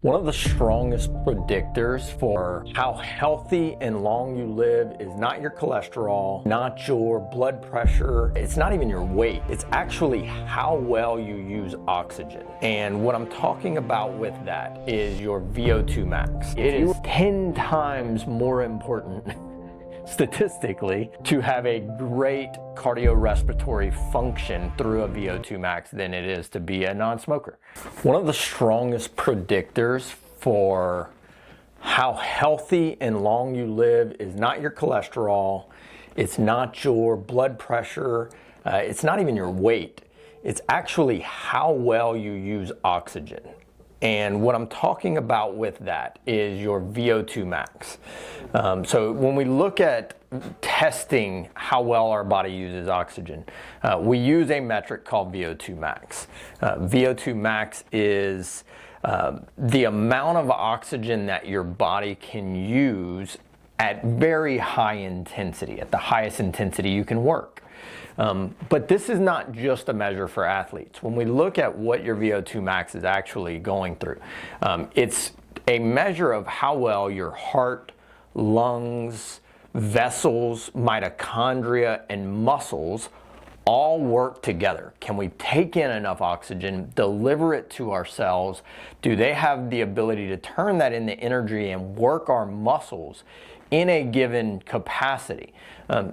One of the strongest predictors for how healthy and long you live is not your cholesterol, not your blood pressure, it's not even your weight. It's actually how well you use oxygen. And what I'm talking about with that is your VO2 max. It is 10 times more important statistically to have a great cardiorespiratory function through a VO2 max than it is to be a non-smoker. One of the strongest predictors for how healthy and long you live is not your cholesterol, it's not your blood pressure, it's not even your weight. It's actually how well you use oxygen. And what I'm talking about with that is your VO2 max. So when we look at testing how well our body uses oxygen, we use a metric called VO2 max. VO2 max is the amount of oxygen that your body can use at very high intensity, at the highest intensity you can work. But this is not just a measure for athletes. When we look at what your VO2 max is actually going through, it's a measure of how well your heart, lungs, vessels, mitochondria, and muscles all work together. Can we take in enough oxygen, deliver it to our cells? Do they have the ability to turn that into energy and work our muscles in a given capacity?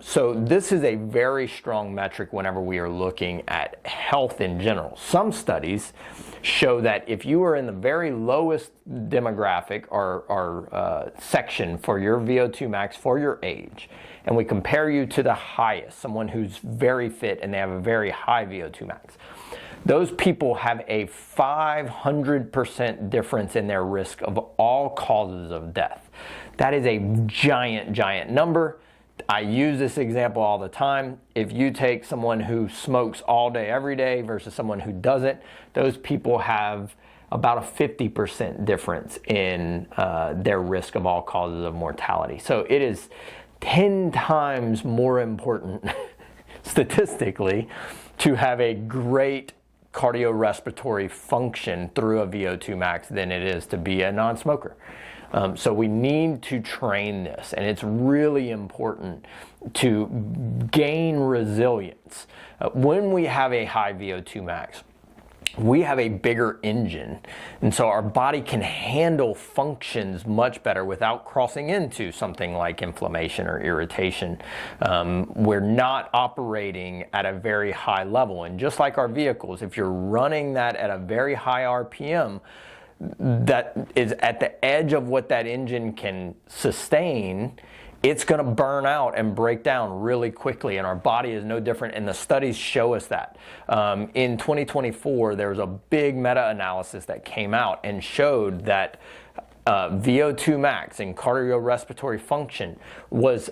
So this is a very strong metric whenever we are looking at health in general. Some studies show that if you are in the very lowest demographic or section for your VO2 max for your age, and we compare you to the highest, someone who's very fit and they have a very high VO2 max, those people have a 500% difference in their risk of all causes of death. That is a giant, giant number. I use this example all the time. If you take someone who smokes all day, every day versus someone who doesn't, those people have about a 50% difference in their risk of all causes of mortality. So it is 10 times more important statistically to have a great cardiorespiratory function through a VO2 max than it is to be a non-smoker. So we need to train this, and it's really important to gain resilience. When we have a high VO2 max, we have a bigger engine, and so our body can handle functions much better without crossing into something like inflammation or irritation. We're not operating at a very high level, and just like our vehicles, if you're running that at a very high RPM, that is at the edge of what that engine can sustain, it's going to burn out and break down really quickly, and our body is no different, and the studies show us that. In 2024, there was a big meta-analysis that came out and showed that VO2 max and cardiorespiratory function was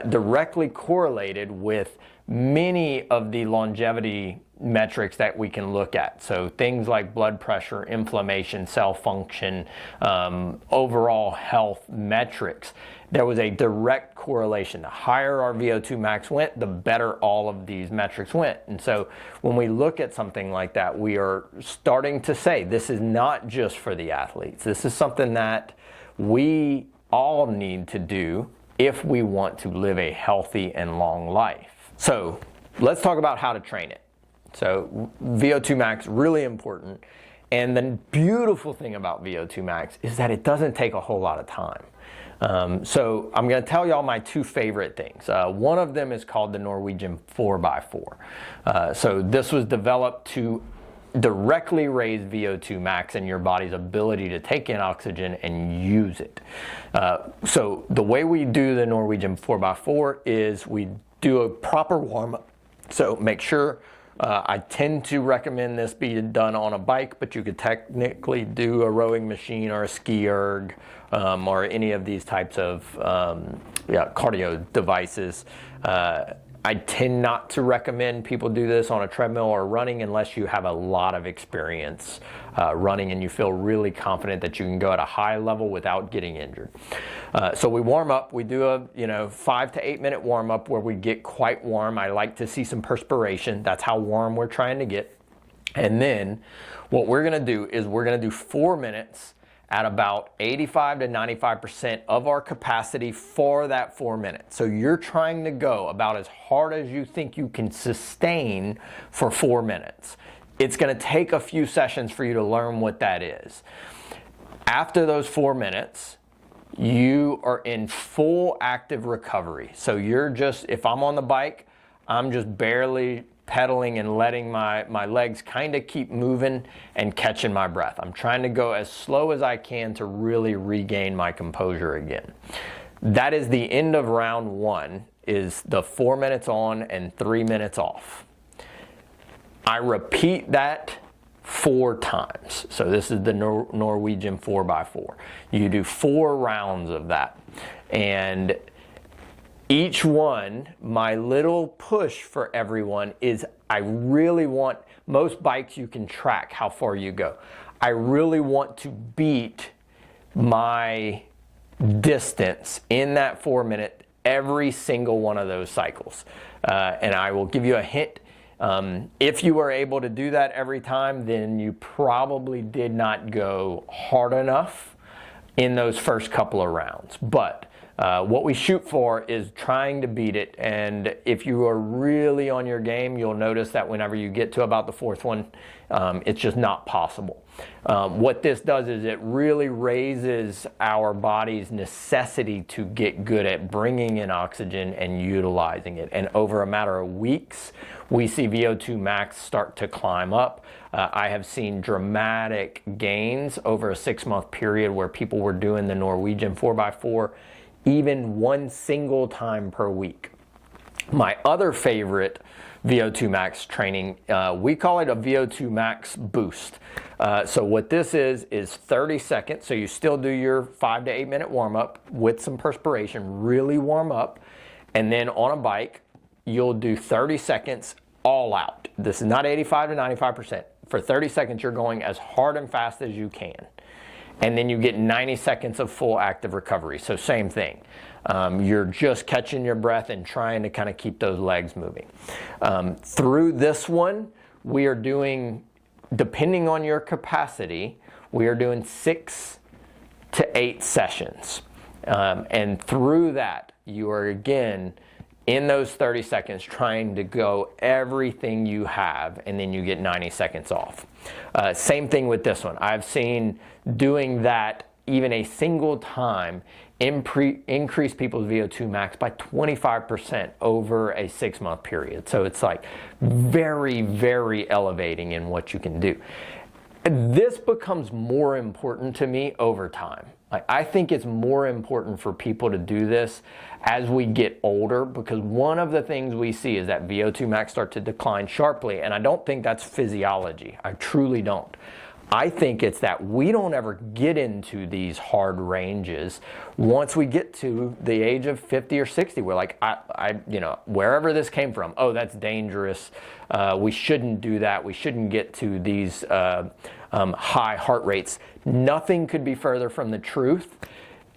directly correlated with many of the longevity metrics that we can look at. So things like blood pressure, inflammation, cell function, overall health metrics. There was a direct correlation. The higher our VO2 max went, the better all of these metrics went. And so when we look at something like that, we are starting to say this is not just for the athletes. This is something that we all need to do if we want to live a healthy and long life. So let's talk about how to train it. So VO2 max, really important. And the beautiful thing about VO2 max is that it doesn't take a whole lot of time. So I'm going to tell y'all my two favorite things. One of them is called the Norwegian 4x4. So this was developed to directly raise VO2 max and your body's ability to take in oxygen and use it. So the way we do the Norwegian 4x4 is we do a proper warm-up. So make sure, I tend to recommend this be done on a bike, but you could technically do a rowing machine or a ski erg or any of these types of cardio devices. I tend not to recommend people do this on a treadmill or running unless you have a lot of experience running and you feel really confident that you can go at a high level without getting injured. So we warm up. We do a 5 to 8 minute warm up where we get quite warm. I like to see some perspiration. That's how warm we're trying to get. And then what we're going to do is we're going to do 4 minutes at about 85 to 95% of our capacity for that 4 minutes. So you're trying to go about as hard as you think you can sustain for 4 minutes. It's going to take a few sessions for you to learn what that is. After those 4 minutes, you are in full active recovery. So you're just, if I'm on the bike, I'm just barely pedaling and letting my legs kind of keep moving and catching my breath. I'm trying to go as slow as I can to really regain my composure again. That is the end of round 1, is the 4 minutes on and 3 minutes off. I repeat that 4 times. So this is the Norwegian 4x4. You do 4 rounds of that. And each one, my little push for everyone is, I really want, most bikes you can track how far you go. I really want to beat my distance in that 4 minute every single one of those cycles. And I will give you a hint. If you were able to do that every time, then you probably did not go hard enough in those first couple of rounds. But what we shoot for is trying to beat it, and if you are really on your game, you'll notice that whenever you get to about the 4th one, it's just not possible. What this does is it really raises our body's necessity to get good at bringing in oxygen and utilizing it. And over a matter of weeks, we see VO2 max start to climb up. I have seen dramatic gains over a 6-month period where people were doing the Norwegian 4x4 even one single time per week. My other favorite VO2 max training, we call it a VO2 max boost. So what this is 30 seconds. So you still do your 5 to 8 minute warm up with some perspiration, really warm up. And then on a bike, you'll do 30 seconds all out. This is not 85 to 95%. For 30 seconds, you're going as hard and fast as you can. And then you get 90 seconds of full active recovery. So same thing. You're just catching your breath and trying to kind of keep those legs moving. Through this one, we are doing, depending on your capacity, we are doing 6 to 8 sessions. And through that, you are again, in those 30 seconds, trying to go everything you have, and then you get 90 seconds off. Same thing with this one. I've seen doing that even a single time increase people's VO2 max by 25% over a 6-month period. So it's like very, very elevating in what you can do. This becomes more important to me over time. I think it's more important for people to do this as we get older, because one of the things we see is that VO2 max start to decline sharply, and I don't think that's physiology. I truly don't. I think it's that we don't ever get into these hard ranges. Once we get to the age of 50 or 60, we're like, you know, wherever this came from, oh, that's dangerous. We shouldn't do that. We shouldn't get to these high heart rates. Nothing could be further from the truth.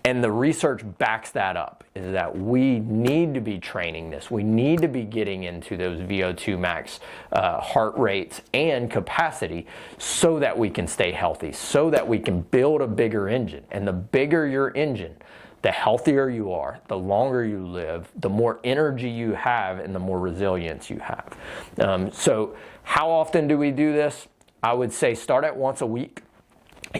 And the research backs that up, is that we need to be training this. We need to be getting into those VO2 max heart rates and capacity so that we can stay healthy, so that we can build a bigger engine. And the bigger your engine, the healthier you are, the longer you live, the more energy you have, and the more resilience you have. So how often do we do this? I would say start at once a week.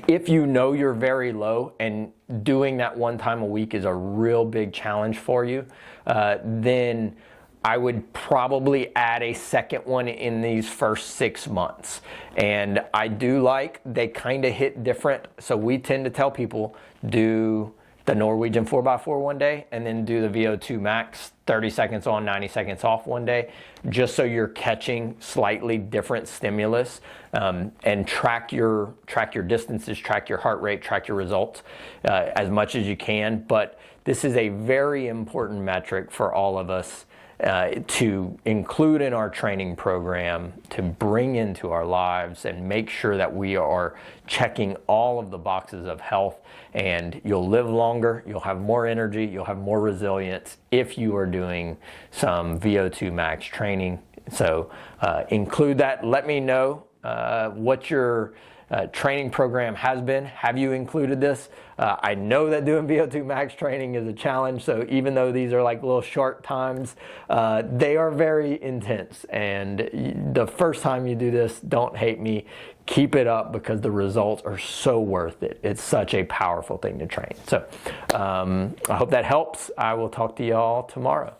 If you know you're very low and doing that one time a week is a real big challenge for you, then I would probably add a second one in these first 6 months. And I do like, they kind of hit different. So we tend to tell people, do the Norwegian 4x4 one day, and then do the VO2 max 30 seconds on, 90 seconds off one day, just so you're catching slightly different stimulus, and track your distances, track your heart rate, track your results as much as you can. But this is a very important metric for all of us to include in our training program, to bring into our lives, and make sure that we are checking all of the boxes of health. And you'll live longer, you'll have more energy, you'll have more resilience if you are doing some VO2 max training. So include that. Let me know what your training program has been. Have you included this? I know that doing VO2 max training is a challenge, so even though these are like little short times, they are very intense. And the first time you do this, don't hate me. Keep it up because the results are so worth it. It's such a powerful thing to train. So I hope that helps. I will talk to y'all tomorrow.